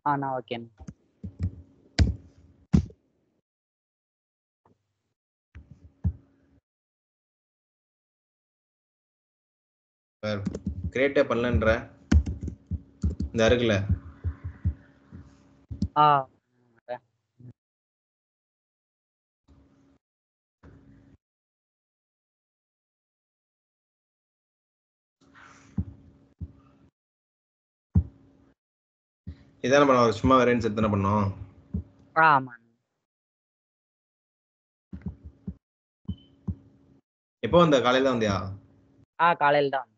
நான் ஓகேண்ணா. கிரியேட்டே பண்ணலன்ற இந்த இருக்குல்ல இதான பண்ணோம், சும்மா வேறேன்னு செட் தானே பண்ணோம். ஆமா. எப்போ வந்த? காலையில வந்தியா? காலையில தான்.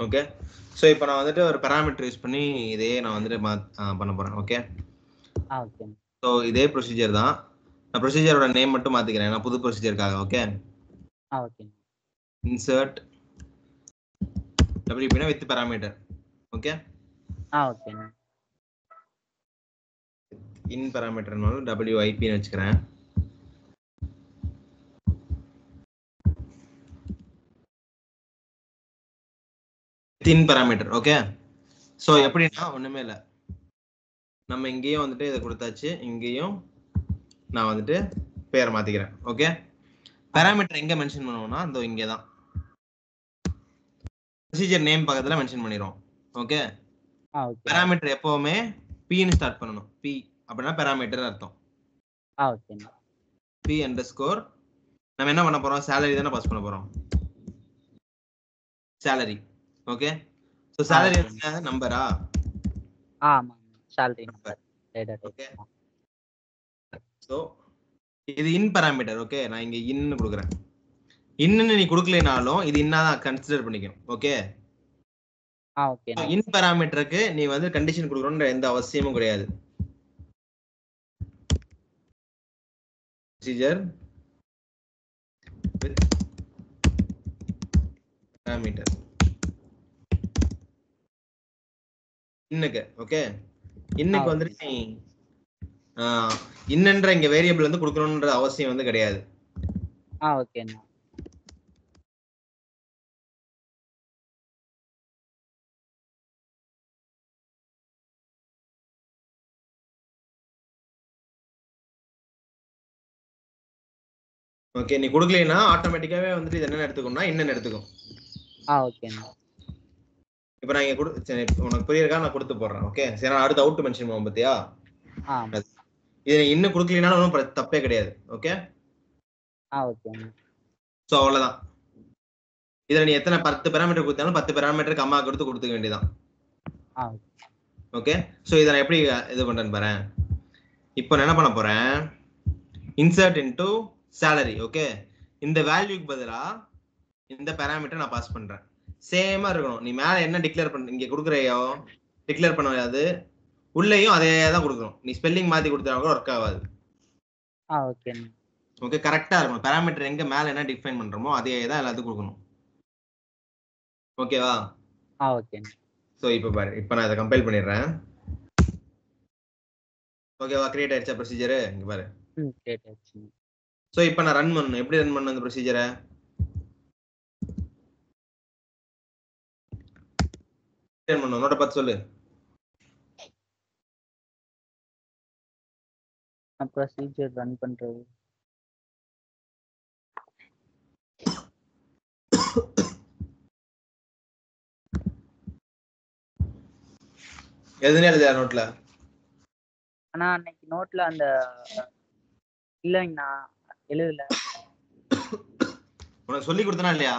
ஓகே, ஸோ இப்போ நான் வந்துட்டு ஒரு பேராமீட்டர் யூஸ் பண்ணி இதே நான் வந்துட்டு பண்ண போறேன். Okay okay. ஸோ இதே ப்ரொசீஜர் தான். நான் ப்ரொசீஜரோட நேம் மட்டும் மாத்திக்கிறேன், நான் புது ப்ரொசீஜருக்காக. Okay okay. Insert WP with parameter. Okay okay. In பேராமீட்டர்னாலும் WIP வச்சுக்கிறேன். இன் பேராமீட்டர். ஓகே ஸோ எப்படின்னா ஒண்ணுமே இல்லை, நம்ம இங்கேயும் வந்துட்டு இதை கொடுத்தாச்சு, இங்கேயும் நான் வந்துட்டு பேரை மாத்திக்கிறேன். ஓகே பேராமீட்டர் எங்க மென்ஷன் பண்ணுவோம்னா இந்த இங்கே தான் ப்ரொசீஜர் நேம் பக்கத்துல மென்ஷன் பண்ணிடுவோம். ஓகே பேராமீட்டர் எப்பவுமே P ன்னு ஸ்டார்ட் பண்ணணும். P அப்படின்னா பேராமீட்டர் அர்த்தம். ஓகே. P அண்டர்ஸ்கோர் நம்ம என்ன பண்ண போறோம்? சேலரி தானே பாஸ் பண்ண போறோம். சேலரி. ஓகே ஸோ சேலரி என்ன நம்பரா? ஆமா, சேலரி நம்பர். ஓகே ஸோ இது இன் பேராமீட்டர். ஓகே நான் இங்க இன்னு கொடுக்குறேன். இன்னுன்னு நீ கொடுக்கலைனாலும் இது இன்னாதான் கன்சிடர் பண்ணிக்கணும். Okay okay. இன் பேராமீட்டருக்கு நீ வந்து கண்டிஷன் கொடுக்கணும்ன்ற எந்த அவசியமும் கிடையாது. ப்ரொசீஜர் வித் பேராமீட்டர் இன்னுக்கு. ஓகே இன்னுக்கு வந்துட்டு நீ இன்னன்ற இங்க வேரியபிள் வந்து கொடுக்கணும்ன்ற அவசியம் வந்து கிடையாது. ஓகே. ஓகே நீ கொடுக்கலைன்னா ஆட்டோமேட்டிக்காவே வந்துட்டு இது என்ன எடுத்துக்கும்னா இன்னும் எடுத்துக்கும். ஓகே. இப்போ நான் இங்க உனக்கு புரியுறதுக்காக நான் கொடுத்து போடுறேன். ஓகே சரி, நான் அடுத்து அவுட் மென்ஷன் பண்ணுவோம் பார்த்தியா? இது இன்னும் கொடுக்கலைனாலும் ஒன்றும் தப்பே கிடையாது. Okay okay. ஸோ அவ்வளோதான். இதுல நீ எத்தனை 10 பேராமீட்டர் கொடுத்தாலும் 10 பேராமீட்டருக்கு அம்மா கொடுத்துக்க வேண்டியதான். ஓகே ஸோ இதை நான் எப்படி இது பண்றேன்னு பாரு. இப்போ நான் என்ன பண்ண போறேன்? Insert into salary. ஓகே இந்த வேல்யூக்கு பதிலா இந்த பேராமீட்டர் நான் பாஸ் பண்றேன். சேமா இருக்கணும். நீ மேல என்ன டிக்ளேர் பண்ண இங்க கொடுக்குறையோ டிக்ளேர் பண்ண முடியாது, உள்ளேயும் அதே தான் கொடுக்கணும். நீ ஸ்பெல்லிங் மாத்தி கொடுத்தா கூட ஒர்க் ஆகாது. ஓகே. ஓகே கரெக்டா இருக்கணும். பேராமீட்டர் எங்க மேல என்ன டிஃபைன் பண்றோமோ அதே தான் எல்லாத்துக்கும் கொடுக்கணும். ஓகேவா? ஓகே. ஸோ இப்போ பாரு, இப்போ நான் இதை கம்பைல் பண்ணிடுறேன். ஓகேவா? கிரியேட் ஆயிடுச்சா ப்ரொசீஜர்? இங்க பாரு. கிரியேட் ஆயிடுச்சு. ஸோ இப்போ நான் ரன் பண்ணணும். எப்படி ரன் பண்ணணும் அந்த ப்ரொசீஜரை? ரன் பண்ணணும். நோட்ட பார்த்து சொல்லு. ப்ரொசீஜர் ரன் பண்றது எதுனே எழுதியா நோட்ல? ஆனா அன்னைக்கு நோட்ல அந்த இல்லைங்கண்ணா எழுதல. உனக்கு சொல்லி கொடுத்தனா இல்லையா?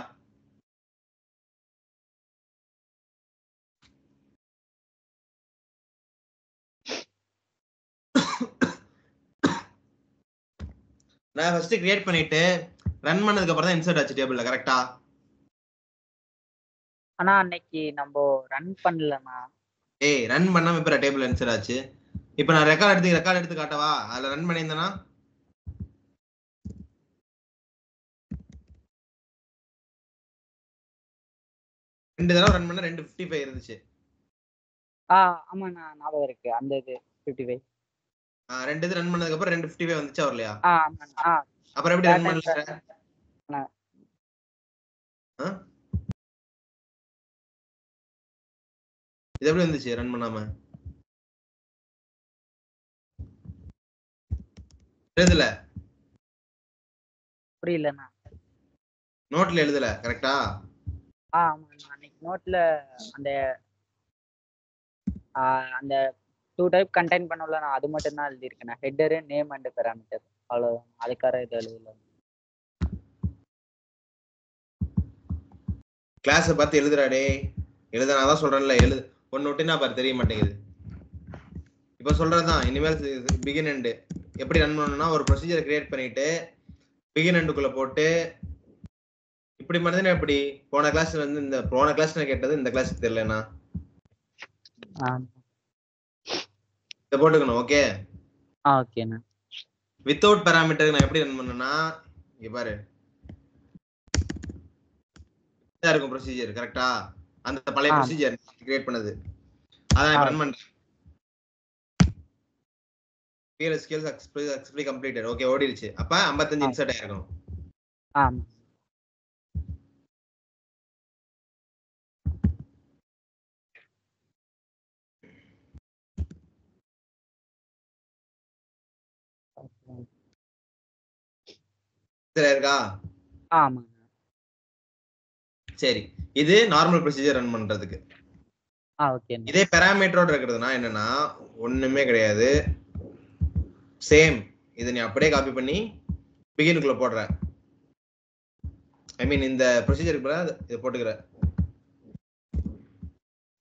நான் ஃபர்ஸ்ட் கிரியேட் பண்ணிட்டு ரன் பண்ணதுக்கு அப்புறம் தான் இன்சர்ட் ஆச்சு டேபிள்ல. கரெக்ட்டா? ஆனா அன்னைக்கு நம்ம ரன் பண்ணலண்ணா. ரன் பண்ணாம இப்ப டேபிள் இன்சர்ட் ஆச்சு. இப்போ நான் ரெக்கார்ட் எடுத்து காட்டவா? அதுல ரன் பண்ணியிருந்தேனா? ரெண்டு தடவை ரன் பண்ண 255 இருந்துச்சு. ஆமாண்ணா ஞாபகம் இருக்கு. அந்த இது 55 ரெண்டு இது ரன் பண்ணதுக்கு அப்புறம் 255 வந்துச்சா வரலையா? ஆமாண்ணா. அப்புறம் எப்படி ரன் Pattern பண்ணல? அண்ணா. இது எப்படி வந்துச்சு ரன் பண்ணாம? எழுதல. புரியலண்ணா. நோட்ல எழுதல கரெக்டா? ஆமாண்ணா. அன்னைக்கு நோட்ல அந்த அந்த 2 டைப் கண்டெயின் பண்ணல, நான் அது மட்டும் தான் எழுதியிருக்கேன். ஹெட்டர், நேம் அண்ட் பாராமீட்டர், அவ்வளவுதான். அதுக்காக இது எழுதல. கிளாஸை பார்த்து எழுதுறா டேய். எழுதுனாதான் சொல்றேன்ல, எழுது. ஒன்னு விட்டுனா பாரு தெரிய மாட்டேங்குது. இப்ப சொல்றதுதான் இனிமேல் பிகின் எண்ட் எப்படி ரன் பண்ணணும்னா, ஒரு ப்ரொசீஜர் கிரியேட் பண்ணிட்டு பிகின் எண்டுக்குள்ள போட்டு இப்படி மட்டும் எப்படி போன கிளாஸ் வந்து இந்த போன கிளாஸ்ல கேட்டது இந்த கிளாஸ்க்கு தெரியலனா இத போட்டுக்கணும். ஓகே ஓகேண்ணா. வித்தவுட் பாராமீட்டர் நான் எப்படி ரன் பண்ணேன்னா, இங்க பாரு இதா இருக்கும் ப்ரொசீஜர் கரெக்டா? அந்த பழைய ப்ரொசீஜர் கிரியேட் பண்ணது அதான் ரன் பண்றேன். PLS skills successfully completed. Okay ஓடிடுச்சு. அப்ப 55 இன்சர்ட் ஆயிருக்கும். ஆமா. சரி இருக்கா? ஆமா. சரி, இது நார்மல் ப்ரொசீஜர் ரன் பண்றதுக்கு. ஓகே. இதே பாராமீட்டரோட இருக்கிறதுனா என்னன்னா ஒண்ணுமே கிடையாது. சேம் இதை நீ அப்படியே காப்பி பண்ணி பிகினுக்குள்ள போடுற. ஐ மீன் இந்த ப்ரொசீஜருக்கு பதிலா இதை போட்டுக்கிற.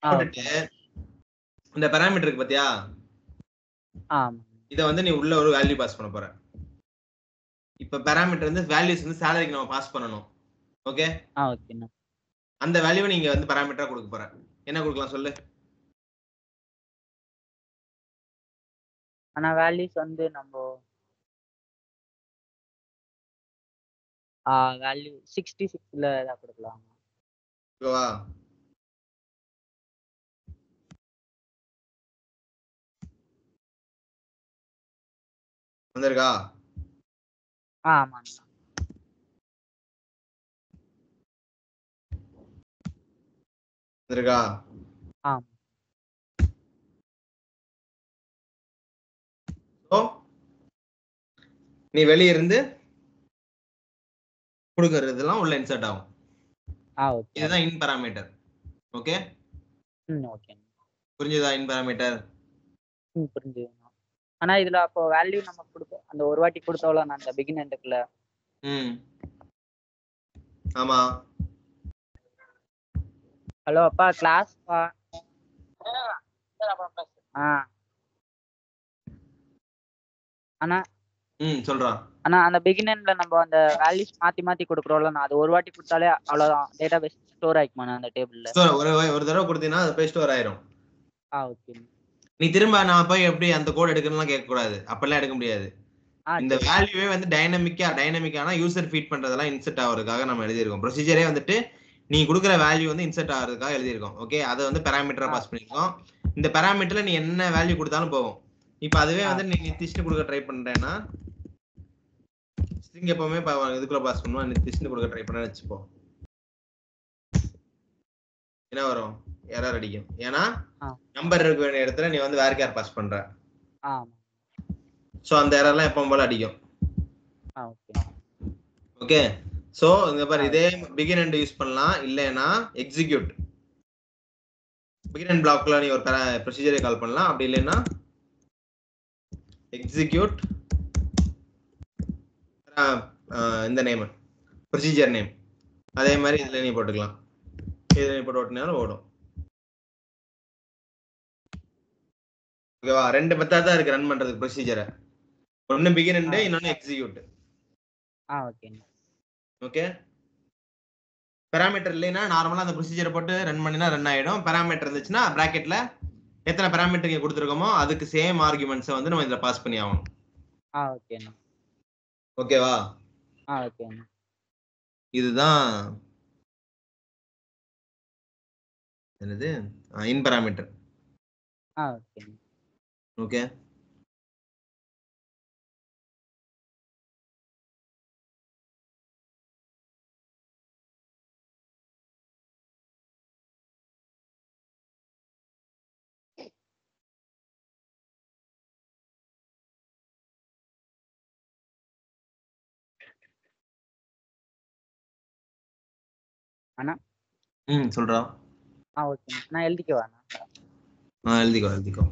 போட்டுட்டு இந்த பாராமீட்டருக்கு பாத்தியா, இதை வந்து நீ உள்ள ஒரு வேல்யூ பாஸ் பண்ண போற. இப்ப பாராமீட்டர் வந்து வேல்யூஸ் வந்து சாலரிக்கு நம்ம பாஸ் பண்ணணும். ஓகே ஓகேண்ணா. அந்த வேல்யூவை நீங்க வந்து பாராமீட்டரா கொடுக்க போற. என்ன கொடுக்கலாம் சொல்லு? ஆனா வேல்யூஸ் வந்து நம்ம வேல்யூ 66ல தான் கொடுக்கலாம். ஓகேவா? வந்திருக்கா? ஆமா. வந்திருக்கா? ஆமா. நீ வெளிய இருந்து கொடுக்கறதெல்லாம் உள்ள இன்சர்ட் ஆகும். இதுதான் இன் பாராமீட்டர். Okay okay. புரிஞ்சுதா? இன் பாராமீட்டர் புரிஞ்சுது. ஆனா இதுல அப்போ வேல்யூ நம்ம கொடுக்க அந்த ஒரு வாட்டி கொடுத்தோம்ல நான் அந்த பிகின் எண்டுக்குள்ள. ஆமா. ஹலோ அப்பா, கிளாஸ் பா. அண்ணா சொல்றா. ஆனா அந்த பிகினர்ல நம்ம அந்த வேல்யூஸ் மாத்தி மாத்தி கொடுக்குறோம்ல, நான் அது ஒரு வாட்டி கொடுத்தாலே அவ்வளவுதான், டேட்டாபேஸ் ஸ்டோர் ஆயிக்குமா அந்த டேபிள்ல? ஒரு தடவை கொடுத்தீங்கன்னா அது போய் ஸ்டோர் ஆயிரும். ஓகே. நீ திரும்ப நான் போய் எப்படி அந்த கோட் எடுக்கணும்லாம் கேட்க கூடாது. அப்பெல்லாம் எடுக்க முடியாது. இந்த வேல்யூவே வந்து டைனமிக்கான யூசர் ஃபீட் பண்றதெல்லாம் இன்செர்ட் ஆகிறதுக்காக நம்ம எழுதியிருக்கோம். ப்ரொசீஜரே வந்துட்டு நீ கொடுக்குற வேல்யூ வந்து இன்செர்ட் ஆகிறதுக்காக எழுதியிருக்கோம். ஓகே அதை வந்து பாராமீட்டரா பாஸ் பண்ணிருக்கோம். இந்த பாராமீட்டர்ல நீ என்ன வேல்யூ கொடுத்தாலும் போகும். இப்ப அதுவே வந்து நீ நிதிஷ்னு கொடுக்க ட்ரை பண்றேன்னா, ஸ்ட்ரிங் எப்பவுமே இதுக்குள்ள பாஸ் பண்ணுவோம். நிதிஷ்னு கொடுக்க ட்ரை பண்ண வச்சுப்போம், என்ன வரும்? எரர் அடிக்கும். ஏன்னா நம்பர் இருக்க வேண்டிய இடத்துல நீ வந்து வேர் கேர் பாஸ் பண்ற. சோ அந்த எரர்லாம் எப்பவும் போல அடிக்கும். ஓகே சோ இங்க பாரு, இதே பிகின் அண்ட் யூஸ் பண்ணலாம். இல்லைன்னா எக்ஸிக்யூட் பிகின் அண்ட் பிளாக்ல நீ ஒரு ப்ரொசீஜரை கால் பண்ணலாம். அப்படி இல்லைன்னா எக்ஸிக்யூட் இந்த நேம் ப்ரொசீஜர் நேம் அதே மாதிரி இதுல நீ போட்டுக்கலாம். இதுல நீ போட்டு ஓட்டினாலும் ஓடும். ஓகேவா? ரெண்டு மெத்தட் தான் இருக்கு ரன் பண்றதுக்கு ப்ரொசீஜரை. ஒன்னு பிகின் அண்ட் இன்னொன்னு எக்ஸிக்யூட். ஓகே பாராமீட்டர் இல்லைன்னா நார்மலா அந்த ப்ரொசீஜரை போட்டு ரன் பண்ணினா ரன் ஆயிடும். பாராமீட்டர் இருந்துச்சுன்னா பிராக்கெட்ல எத்தனை பாராமீட்டர் இங்க கொடுத்துருக்கோமோ அதுக்கு சேம் ஆர்குமெண்ட்ஸை வந்து நம்ம இதுல பாஸ் பண்ணி ஆகணும். ஓகேவா? இதுதான் என்னது இன் பாராமீட்டர். ஓகே அண்ணா சொல்றா. ஓகே நான் எழுதிக்கவா அண்ணா? எழுதிக்கோ.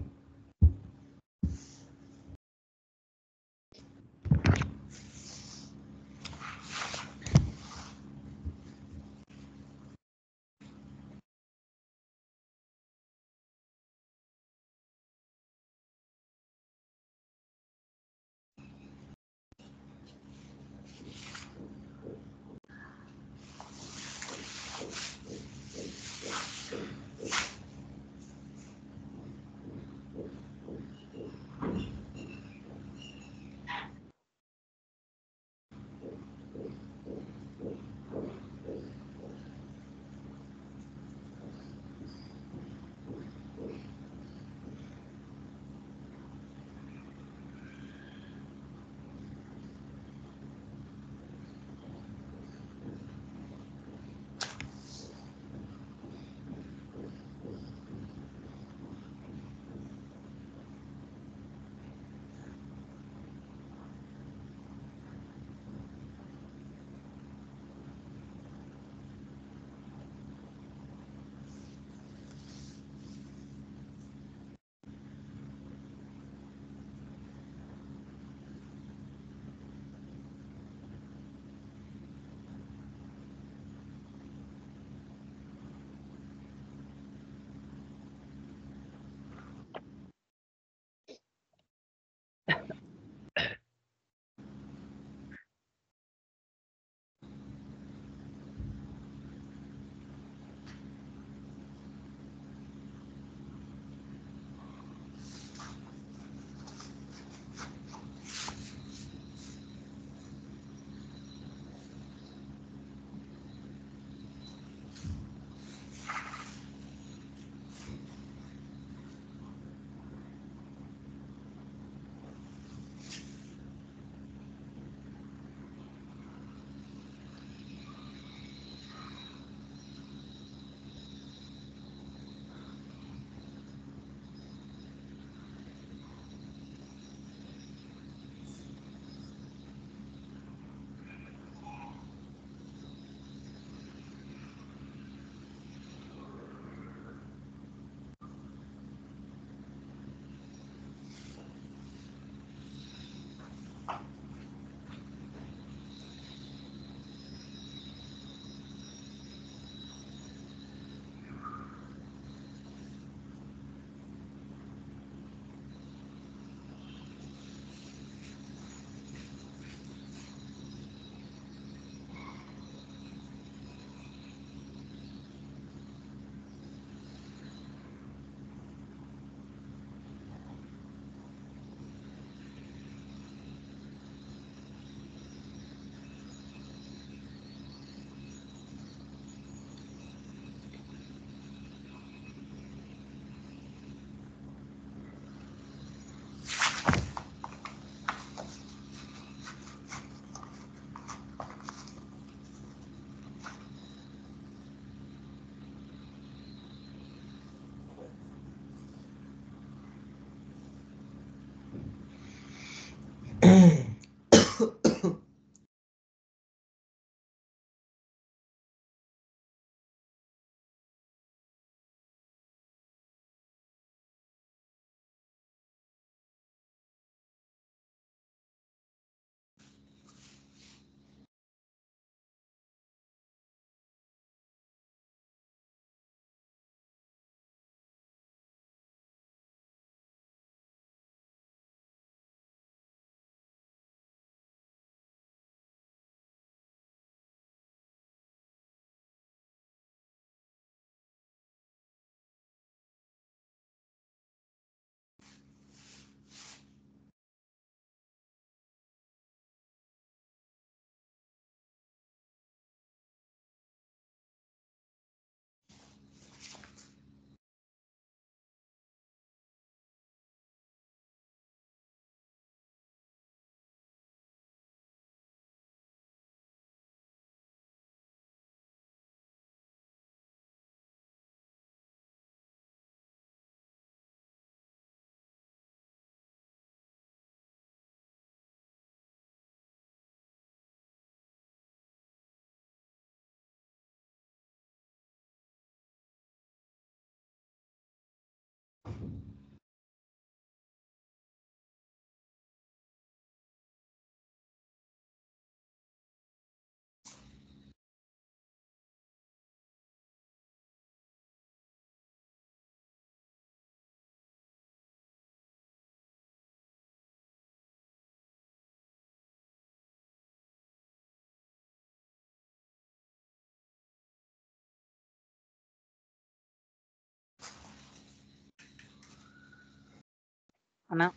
அண்ணா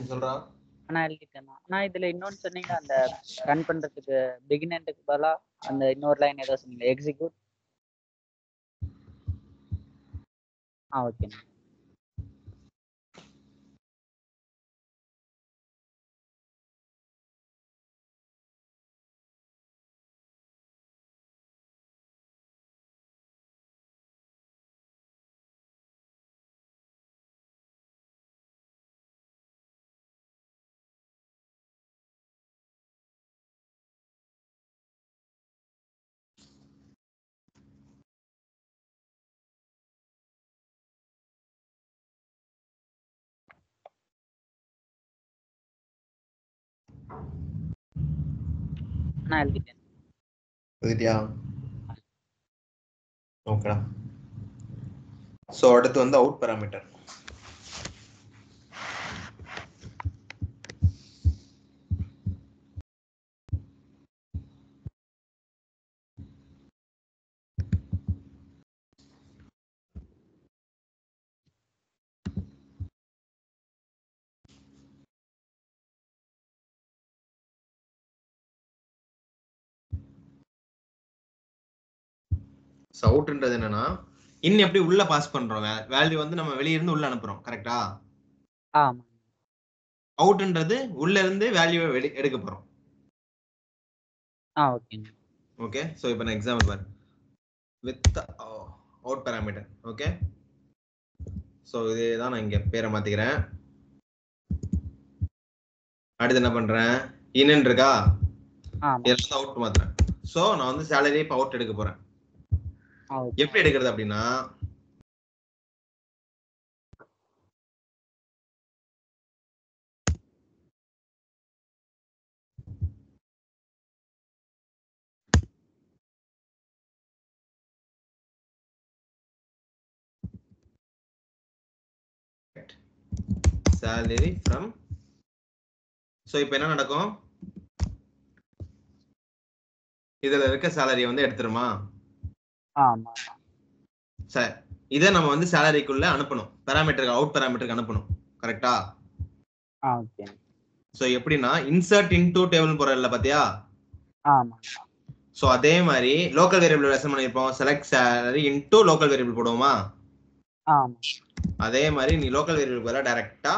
சொல்றா. அண்ணா எழுதிட்டேண்ணா. அண்ணா இதுல இன்னொன்னு சொன்னீங்க, அந்த ரன் பண்றதுக்கு பிகினருக்கு பதிலா அந்த இன்னொரு லைன் ஏதோ சொன்னீங்க, எக்ஸிக்யூட். ஓகேண்ணா. அண்ணா எழுதிட்டேன். எழுதிட்டியா? ஓகேடா. ஸோ அடுத்து வந்து அவுட் பேராமீட்டர். ஸோ அவுட்ன்றது என்னன்னா, இன்னும் எப்படி உள்ள பாஸ் பண்றோம், வேல்யூ வந்து நம்ம வெளிய இருந்து உள்ள அனுப்புறோம், கரெக்டா? ஆமா. அவுட்ன்றது உள்ள இருந்து வேல்யூ எடுக்க போறோம். ஓகேண்ணா. ஓகே. ஸோ இப்போ நான் எக்ஸாம்பிள் பாரு, with out parameter. Okay. So இதே தான் நான் இங்க பேரை மாத்திக்கிறேன். அடுத்து என்ன பண்றேன், இன்னு இருக்கா, இதெல்லாம் அவுட் மாத்துறேன். ஸோ நான் வந்து சேலரி இப்போ அவுட் எடுக்க போறேன். எப்படி எடுக்கிறது அப்படின்னா, salary from. சோ இப்போ என்ன நடக்கும், இதுல இருக்க சேலரியை வந்து எடுத்துருமா? ஆமா. சரி, இதை நம்ம வந்து சேலரிக்குள்ள அனுப்பணும், பேராமீட்டருக்கு அவுட் பேராமீட்டருக்கு அனுப்பணும், கரெக்டா? ஓகே. சோ எப்படின்னா, இன்சர்ட் இன்டு டேபிள் போறல பாத்தியா? ஆமா. சோ அதே மாதிரி லோக்கல் வேரியபிள் அசைன் பண்ணிருப்போம், select salary into local variable போடுவோமா? ஆமா. அதே மாதிரி நீ லோக்கல் வேரியபிள் பதிலா டைரக்டா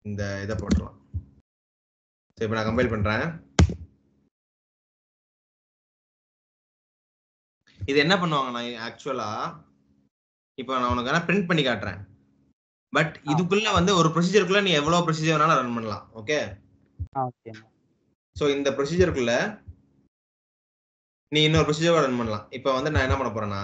இந்த இதை போடலாம். சோ இப்போ நான் கம்பைல் பண்றேன். இது என்ன பண்ணுவாங்கன்னா, ஆக்சுவலா இப்போ நான் உனக்கு பிரிண்ட் பண்ணி காட்டுறேன். பட் இதுக்குள்ள வந்து ஒரு ப்ரொசீஜருக்குள்ள நீ எவ்வளவு ப்ரொசீஜர் வேணாலும் ரன் பண்ணலாம். ஓகே. ஓகே. சோ இந்த ப்ரொசீஜருக்குள்ள நீ இன்னொரு ப்ரொசீஜர் ரன் பண்ணலாம். இப்போ வந்து நான் என்ன பண்ண போறேன்னா,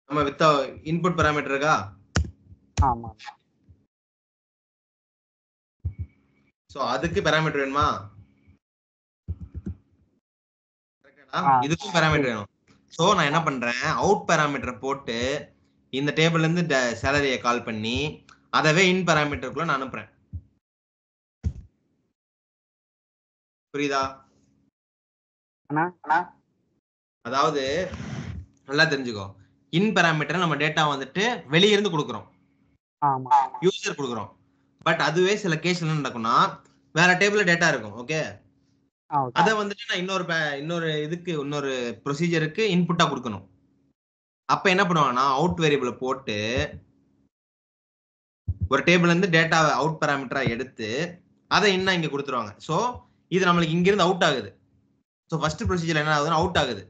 நம்ம வித் இன்புட் பாராமீட்டர் இருக்கா? ஆமா. சோ அதுக்கு பாராமீட்டர் வேணுமா? இதுக்கும் பாராமீட்டர் வேணும். சோ நான் என்ன பண்றேன், அவுட் பாராமீட்டர் போட்டு இந்த டேபிள்ல இருந்து சேலரியை கால் பண்ணி அதவே இன் பாராமீட்டருக்குள்ள நான் அனுப்புறேன். புரியுதா? அதாவது நல்லா தெரிஞ்சுக்கோ, இன் பாராமீட்டர் நம்ம டேட்டா வந்துட்டு வெளிய இருந்து கொடுக்குறோம், யூசர் கொடுக்குறோம். பட் அதுவே சில கேஸ் என்ன நடக்கும்னா, வேற டேபிள்ல டேட்டா இருக்கும். ஓகே. அத வந்துட்டு நான் இன்னொரு இதுக்கு இன்னொரு ப்ரொசீஜருக்கு இன்புட்டா கொடுக்கணும். அப்ப என்ன பண்ணுவாங்கன்னா, அவுட் வேரியபிளை போட்டு ஒரு டேபிள்ல இருந்து டேட்டா அவுட் பாராமீட்டரா எடுத்து அதை இன்னும் இங்க கொடுத்துருவாங்க. சோ இது நம்மளுக்கு இங்க இருந்து அவுட் ஆகுது. சோ ஃபர்ஸ்ட் ப்ரொசீஜர் என்ன ஆகுதுன்னா, அவுட் ஆகுது,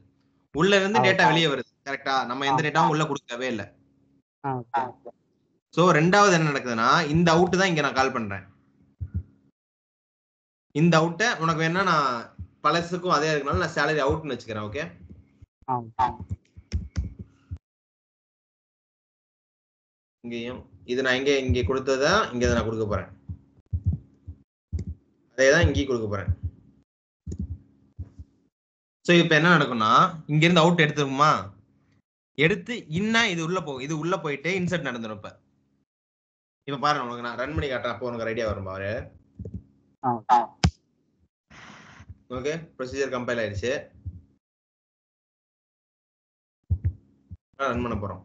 உள்ள இருந்து டேட்டா வெளியே வருது, கரெக்டா? நம்ம எந்த டேட்டாவும் உள்ள கொடுக்கவே இல்லை. சோ ரெண்டாவது என்ன நடக்குதுன்னா, இந்த அவுட் தான் இங்க நான் கால் பண்றேன். இந்த அவுட்டை உனக்கு வேணா நான் பழசுக்கும் அதே இருக்கனால நான் சேலரி அவுட்னு வச்சுக்கிறேன். ஓகே. இங்கேயும் இது நான் இங்க கொடுத்ததா இங்க நான் கொடுக்க போறேன், அதேதான் இங்கேயும் கொடுக்க போறேன். சோ இப்ப என்ன நடக்கும்னா, இங்க இருந்து அவுட் எடுத்துக்குமா, எடுத்து இன்ன இது உள்ள போகும், இது உள்ள போயிட்டு இன்சர்ட் நடந்துரும். இப்ப இப்ப பாரு உனக்கு நான் ரன் பண்ணி காட்டுறேன், அப்போ உனக்கு ஐடியா வரும் பாரு. ஓகே, ப்ரொசீஜர் கம்பைல் ஆயிடுச்சு. ரன் பண்ண போறோம்.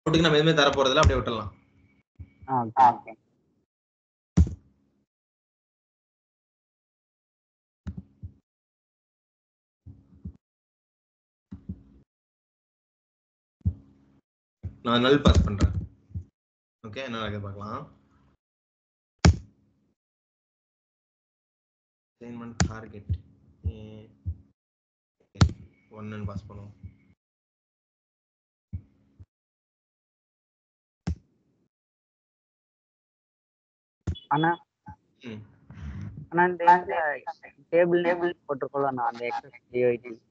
அவுட்டுக்கு நம்ம எதுவுமே தர போறதில்ல, அப்படியே விட்டுடலாம். ஓகே. நான் நல் பாஸ் பண்றேன். ஓகே, என்ன நடக்குது பார்க்கலாம். அசைன்மென்ட் டார்கெட் 1 பாஸ் பண்ணுவோம். அண்ணா இந்த டேபிள் நேம் போட்டுருக்கோம்ல அந்த எக்ஸஸ்.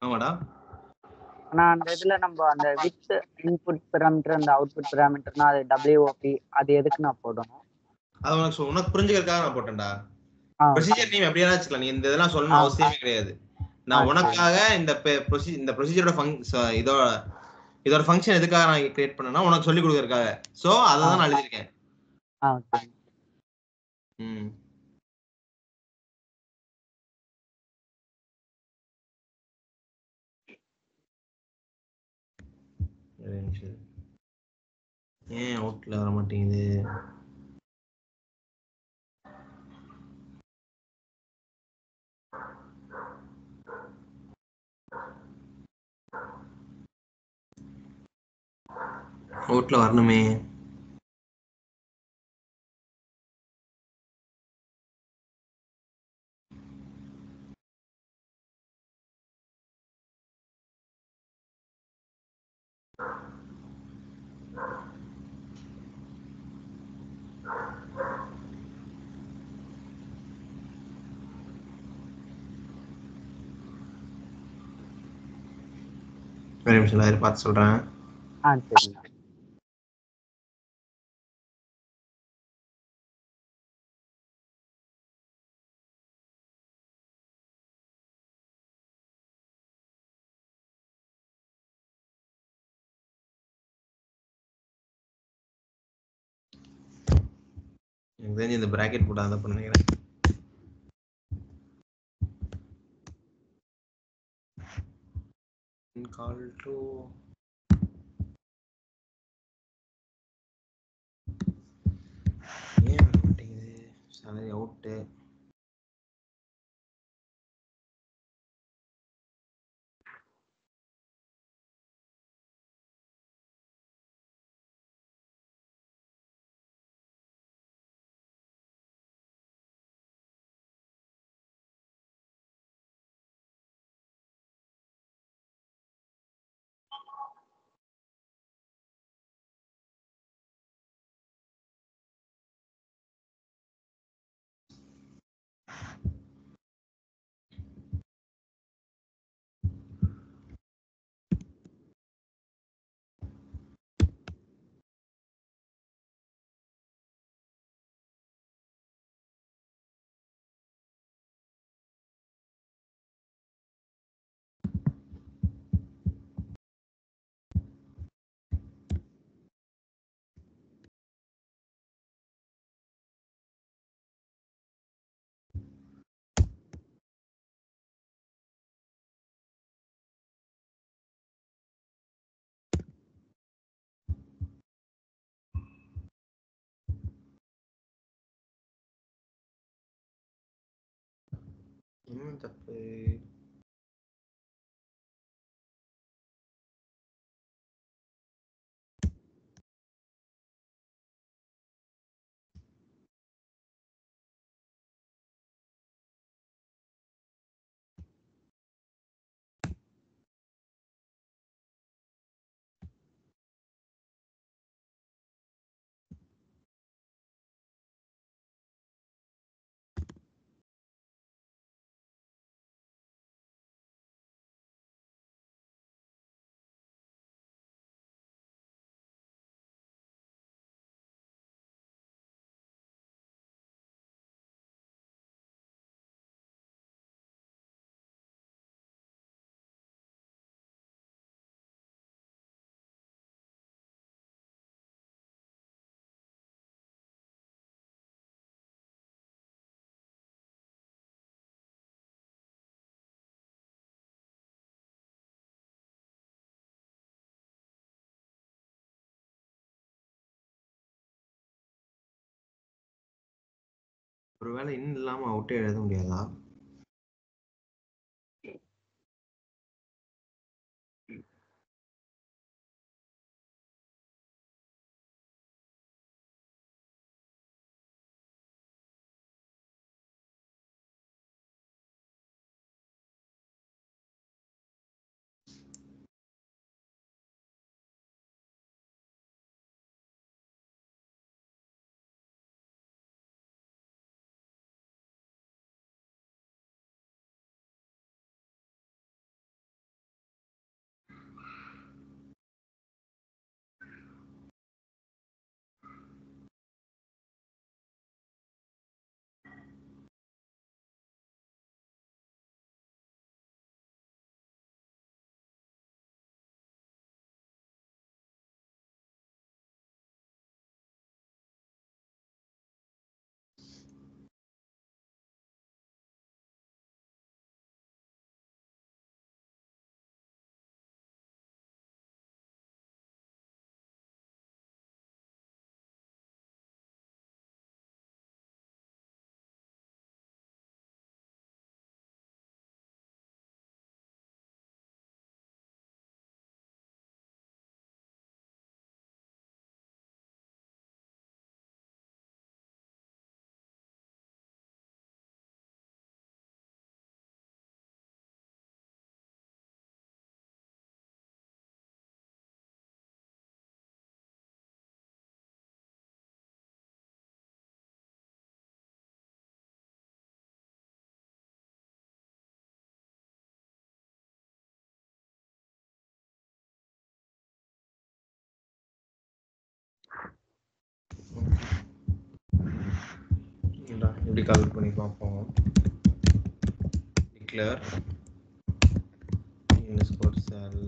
ஆமாடா. ஆனா அந்த இதுல நம்ம அந்த வித் இன்புட் பாராமீட்டர் அந்த அவுட்புட் பாராமீட்டர்னா அது WOP அது எதுக்கு நான் போடணும்? அது உனக்கு புரிஞ்சுக்கிறதுக்காக நான் போட்டேன்டா. ப்ரொசீஜர் நீ அப்படியே வச்சுக்கலாம், நீ இந்த இதெல்லாம் சொல்லணும் அவசியமே கிடையாது. நான் உனக்காக இந்த ப்ரொசீஜரோட இதோட ஃபங்க்ஷன் எதுக்காக நான் கிரியேட் பண்ணேன்னா உனக்கு சொல்லி கொடுக்கறதுக்காக. சோ அதை தான் நான் எழுதியிருக்கேன். ஏன் அவுட்ல வர மாட்டேங்குது? அவுட்ல வரணுமே. ஒரு நிமிஷம் பார்த்து சொல்றேன். சரிண்ணா. எனக்கு தெரிஞ்சு இந்த பிராக்கெட் போட்டு அதை பண்ணிக்கிறேன். கால் டு ஏன் வர மாட்டேங்குது? salary அவுட்டு தப்பு. ஒருவேளை இன் இல்லாம அவுட்டே எழுத முடியாதா? இப்படி கால் பண்ணி பார்ப்போம். Declare underscore cell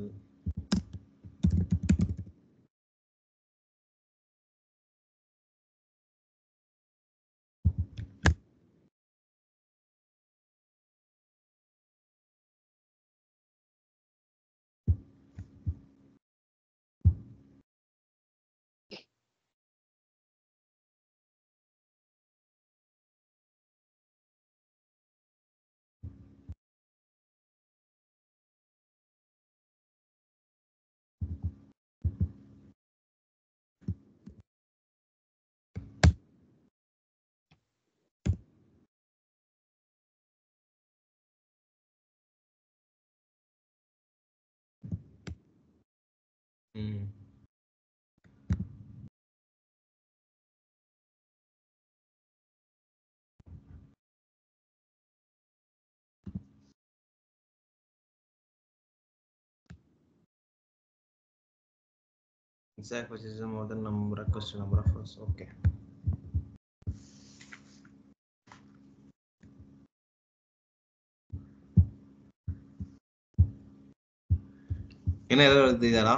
exact which is more than number requested number of rows. Okay. என்ன எரர் வருது இதடா?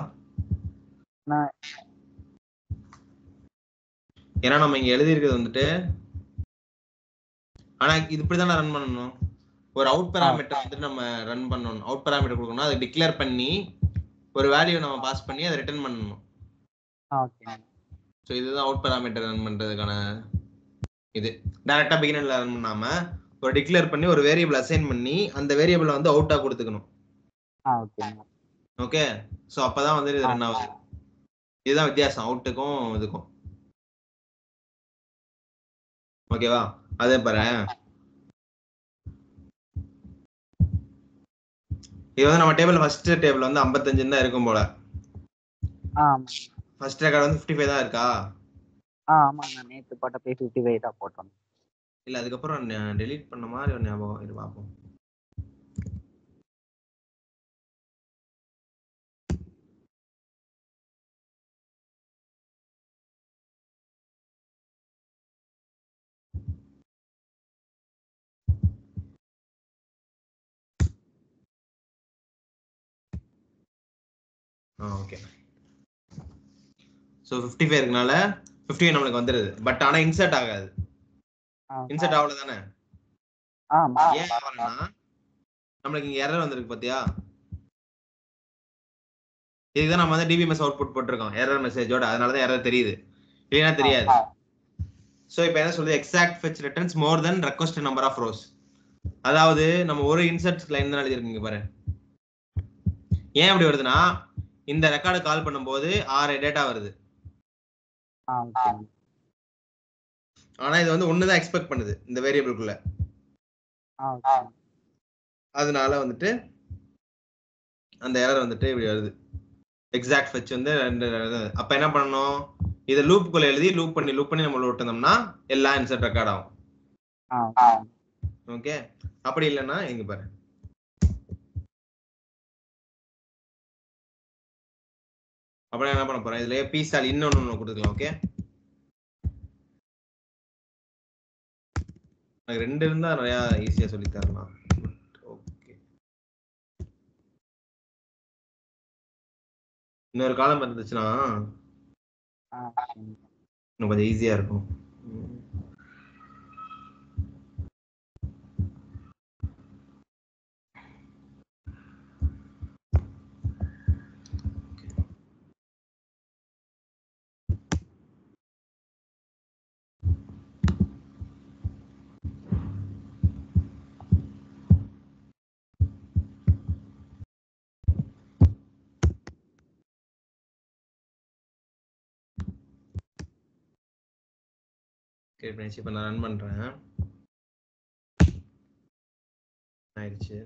ஏன்னா நம்ம இங்க எழுதி இருக்கிறது வந்துட்டு, ஆனா இது இப்படிதான் ரன் பண்ணணும். ஒரு அவுட் பாராமீட்டர் வந்துட்டு நம்ம ரன் பண்ணணும். அவுட் பாராமீட்டர் கொடுக்கணும், அதை டிக்ளேர் பண்ணி ஒரு வேல்யூ நம்ம பாஸ் பண்ணி அதை ரிட்டர்ன் பண்ணணும். ஸோ இதுதான் அவுட் பாராமீட்டர் ரன் பண்றதுக்கான இது. டைரக்டா பிகினர்ல ரன் பண்ணாம ஒரு டிக்ளேர் பண்ணி ஒரு வேரியபிள் அசைன் பண்ணி அந்த வேரியபிளை வந்து அவுட்டா கொடுத்துக்கணும். ஓகே, ஸோ அப்பதான் வந்து இது ரன் ஆகுது. இதுதான் வித்தியாசம் அவுட்டுக்கும் இதுக்கும். ஓகேவா? அதே பாரு, இது வந்து நம்ம டேபிள் ஃபர்ஸ்ட் டேபிள் வந்து 55 தான் இருக்கும் போல. ஃபர்ஸ்ட் ரெக்கார்ட் வந்து 55 தான் இருக்கா? ஆமா, நான் நேத்து போட்ட பே 55 தான் போட்டோம். இல்ல அதுக்கப்புறம் டெலீட் பண்ண மாதிரி ஒரு ஞாபகம் இது பாப்போம். ஓகே, சோ 55 இருக்கனால 55 நமக்கு வந்துருது. பட் ஆனா இன்சர்ட் ஆகாது. இன்சர்ட் ஆவல தானே? ஆமா. ஏன் ஆவலனா நமக்கு இங்க எரர் வந்திருக்கு பாத்தியா? இதுதான் நம்ம வந்து டிபிஎம்எஸ் அவுட்புட் போட்டுருக்கோம் எரர் மெசேஜோட, அதனால தான் எரர் தெரியுது. இல்லைனா தெரியாது. ஸோ இப்போ என்ன சொல்லுது exact fetch returns more than request number of rows. அதாவது நம்ம ஒரு இன்சர்ட் லைன் தான் எழுதிருக்கீங்க பாரு. ஏன் அப்படி வருதுன்னா இந்த ரெக்கார்டு கால் பண்ணும்போது 6 டேட்டா வருது. ஆனா இது வந்து ஒண்ணுதான் எக்ஸ்பெக்ட் பண்ணுது இந்த வேரியபிள்குள்ள. அதனால வந்துட்டு அந்த எரர் வந்துட்டு இப்படி வருது. எக்ஸாக்ட் ஃபெச் வந்து அப்ப என்ன பண்ணணும், இதை லூப்புக்குள்ள எழுதி லூப் பண்ணி நம்ம விட்டுனோம்னா எல்லா இன்சர்ட் ரெக்கார்ட் ஆகும். ஓகே, அப்படி இல்லைன்னா இங்க பாரு அப்புறம் என்ன பண்ண போறேன், இதுல பி ஸ்டால் இன்னொன்னு கொடுத்துக்கலாம். ஓகே, எனக்கு 2 இருந்தா நிறைய ஈஸியா சொல்லி தரலாம். ஓகே, இன்னொரு காலம் இருந்துச்சுன்னா இன்னும் கொஞ்சம் ஈஸியா இருக்கும். இப்ப நான் ரன் பண்றேன். ஆயிடுச்சு.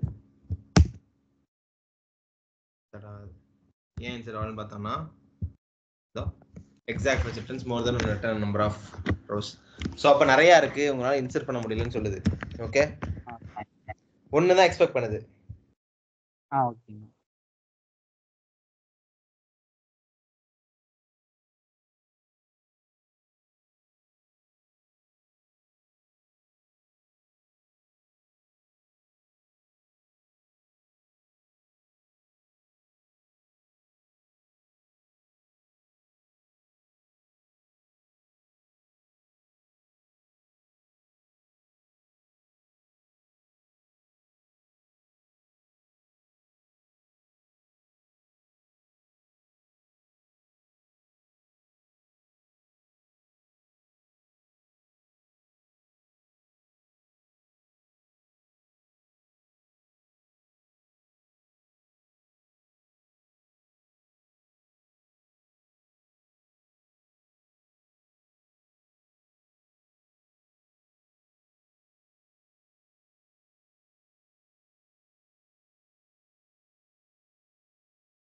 ஏன் ஆன்சர் ஆல்னு பார்த்தோம்னா exact fetch returns more than return number of rows. So அப்போ நிறையா இருக்கு, உங்களால் இன்சர்ட் பண்ண முடியலன்னு சொல்லுது. ஓகே, ஒன்று தான் எக்ஸ்பெக்ட் பண்ணுது.